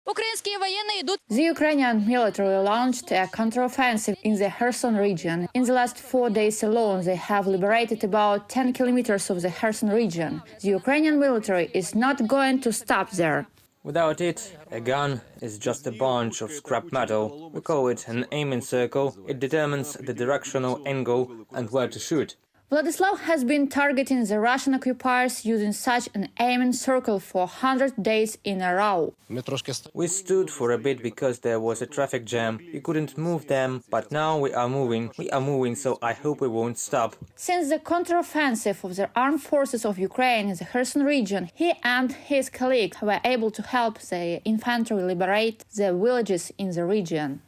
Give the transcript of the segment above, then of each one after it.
The Ukrainian military launched a counteroffensive in the Kherson region. In the last 4 days alone, they have liberated about 10 kilometers of the Kherson region. The Ukrainian military is not going to stop there. Without it, a gun is just a bunch of scrap metal. We call it an aiming circle. It determines the directional angle and where to shoot. Vladislav has been targeting the Russian occupiers using such an aiming circle for 100 days in a row. We stood for a bit because there was a traffic jam. We couldn't move them, but now we are moving. So I hope we won't stop. Since the counteroffensive of the armed forces of Ukraine in the Kherson region, he and his colleagues were able to help the infantry liberate the villages in the region.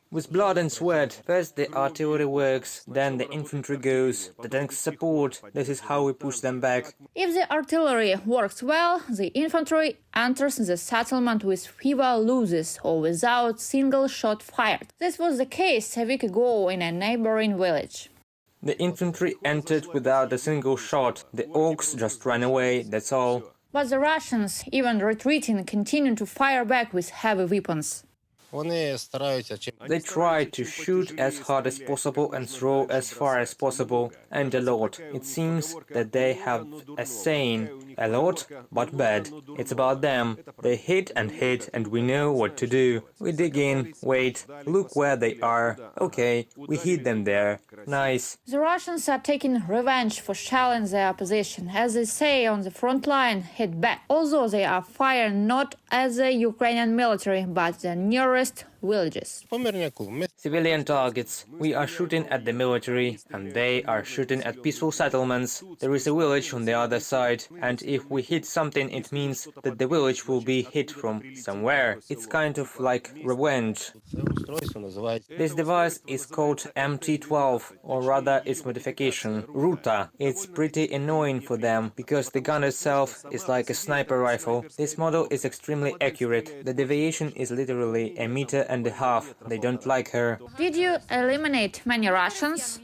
With blood and sweat, first the artillery works, then the infantry goes, the tanks support. This is how we push them back. If the artillery works well, the infantry enters the settlement with fewer losses or without single shot fired. This was the case a week ago in a neighboring village. The infantry entered without a single shot. The orcs just ran away, that's all. But the Russians, even retreating, continue to fire back with heavy weapons. They try to shoot as hard as possible and throw as far as possible, and a lot. It seems that they have a saying, a lot, but bad. It's about them. They hit, and we know what to do. We dig in, wait, look where they are. Okay, we hit them there. Nice. The Russians are taking revenge for shelling their opposition. As they say on the front line, hit back. Although they are firing not at the Ukrainian military, but the nearest villages. Civilian targets. We are shooting at the military, and they are shooting at peaceful settlements. There is a village on the other side, and if we hit something, it means that the village will be hit from somewhere. It's kind of like revenge. This device is called MT-12, or rather its modification, Ruta. It's pretty annoying for them, because the gun itself is like a sniper rifle. This model is extremely accurate. The deviation is literally a meter and a half. They don't like her. Did you eliminate many Russians?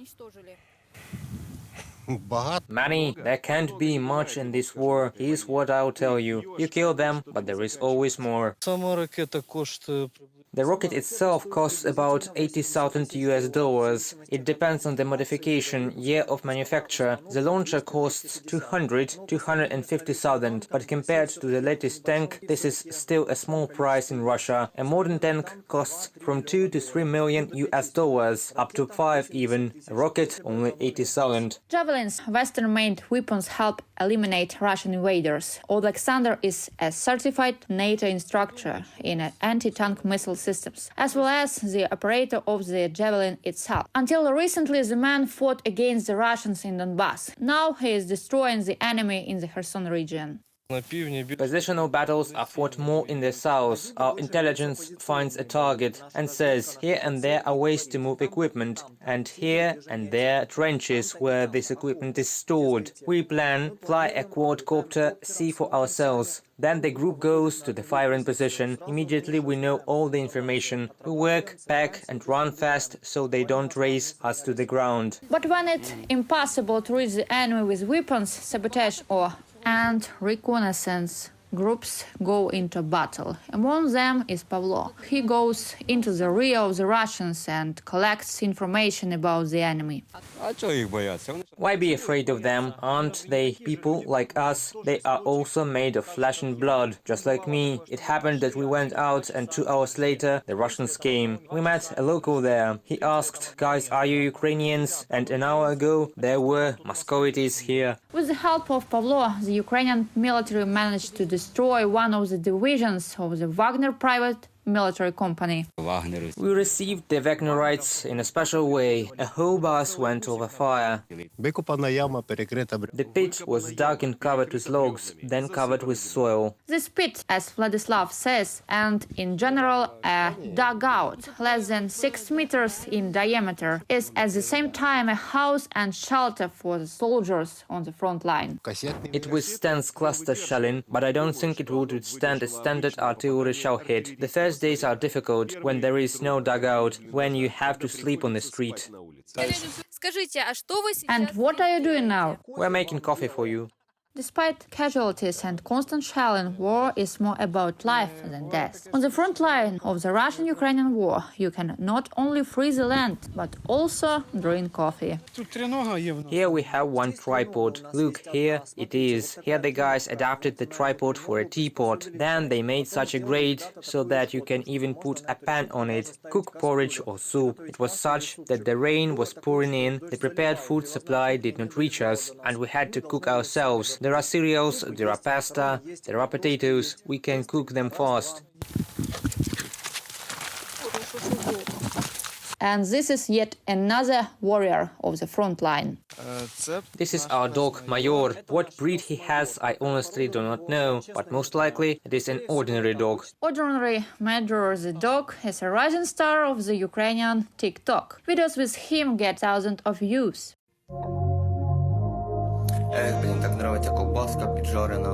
Many. There can't be much in this war. Here's what I'll tell you. You kill them, but there is always more. The rocket itself costs about $80,000 US. It depends on the modification, year of manufacture. The launcher costs $250,000, but compared to the latest tank, this is still a small price in Russia. A modern tank costs from 2 to 3 million US, up to 5 even. A rocket, only 80,000. Javelins, Western-made weapons, help eliminate Russian invaders. Alexander is a certified NATO instructor in anti-tank missile systems, as well as the operator of the Javelin itself. Until recently, the man fought against the Russians in Donbass. Now he is destroying the enemy in the Kherson region. Positional battles are fought more in the south. Our intelligence finds a target and says here and there are ways to move equipment, and here and there trenches where this equipment is stored. We plan, fly a quadcopter, see for ourselves. Then the group goes to the firing position. Immediately we know all the information. We work, pack and run fast so they don't race us to the ground. But when it's impossible to reach the enemy with weapons, sabotage and reconnaissance groups go into battle. Among them is Pavlo. He goes into the rear of the Russians and collects information about the enemy. Why be afraid of them? Aren't they people like us? They are also made of flesh and blood, just like me. It happened that we went out and 2 hours later the Russians came. We met a local there. He asked, "Guys, are you Ukrainians?" And an hour ago there were Muscovites here. With the help of Pavlo, the Ukrainian military managed to destroy one of the divisions of the Wagner private military company. We received the Wagnerites in a special way. A whole bus went over fire. The pit was dug and covered with logs, then covered with soil. This pit, as Vladislav says, and in general a dugout less than 6 meters in diameter, is at the same time a house and shelter for the soldiers on the front line. It withstands cluster shelling, but I don't think it would withstand a standard artillery shell hit. The first days are difficult when there is no dugout, when you have to sleep on the street. And what are you doing now? We're making coffee for you. Despite casualties and constant shelling, war is more about life than death. On the front line of the Russian-Ukrainian war, you can not only free the land, but also drink coffee. Here we have one tripod. Look, here it is. Here the guys adapted the tripod for a teapot. Then they made such a grate so that you can even put a pan on it, cook porridge or soup. It was such that the rain was pouring in, the prepared food supply did not reach us, and we had to cook ourselves. There are cereals, there are pasta, there are potatoes. We can cook them fast. And this is yet another warrior of the front line. This is our dog, Mayor. What breed he has, I honestly do not know, but most likely it is an ordinary dog. Ordinary Major the dog is a rising star of the Ukrainian TikTok. Videos with him get thousands of views. Блін, так нравиться ковбаска піджарена.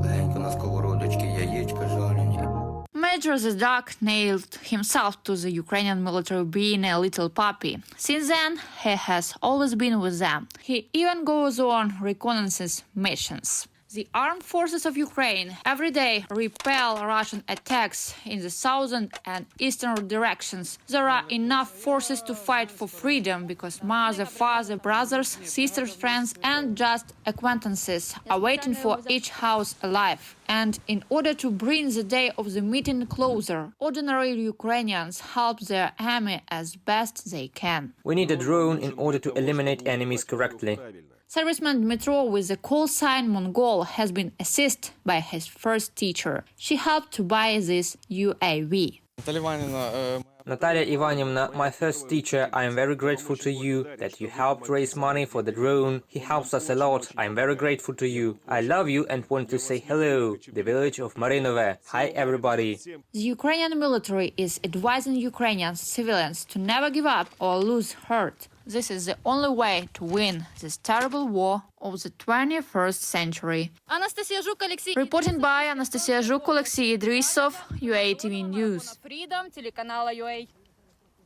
Легенько на сковородочці, яєчка жарені. Major the dog nailed himself to the Ukrainian military being a little puppy. Since then, he has always been with them. He even goes on reconnaissance missions. The armed forces of Ukraine every day repel Russian attacks in the southern and eastern directions. There are enough forces to fight for freedom because mother, father, brothers, sisters, friends, and just acquaintances are waiting for each house alive. And in order to bring the day of the meeting closer, ordinary Ukrainians help their army as best they can. We need a drone in order to eliminate enemies correctly. Serviceman Dmitro with the call sign Mongol has been assisted by his first teacher. She helped to buy this UAV. Natalia Ivanivna, my first teacher, I am very grateful to you that you helped raise money for the drone. He helps us a lot. I am very grateful to you. I love you and want to say hello, the village of Marinove. Hi, everybody. The Ukrainian military is advising Ukrainian civilians to never give up or lose heart. This is the only way to win this terrible war of the 21st century. Reporting by Anastasia Zhuk, Alexei Idrisov, UATV News.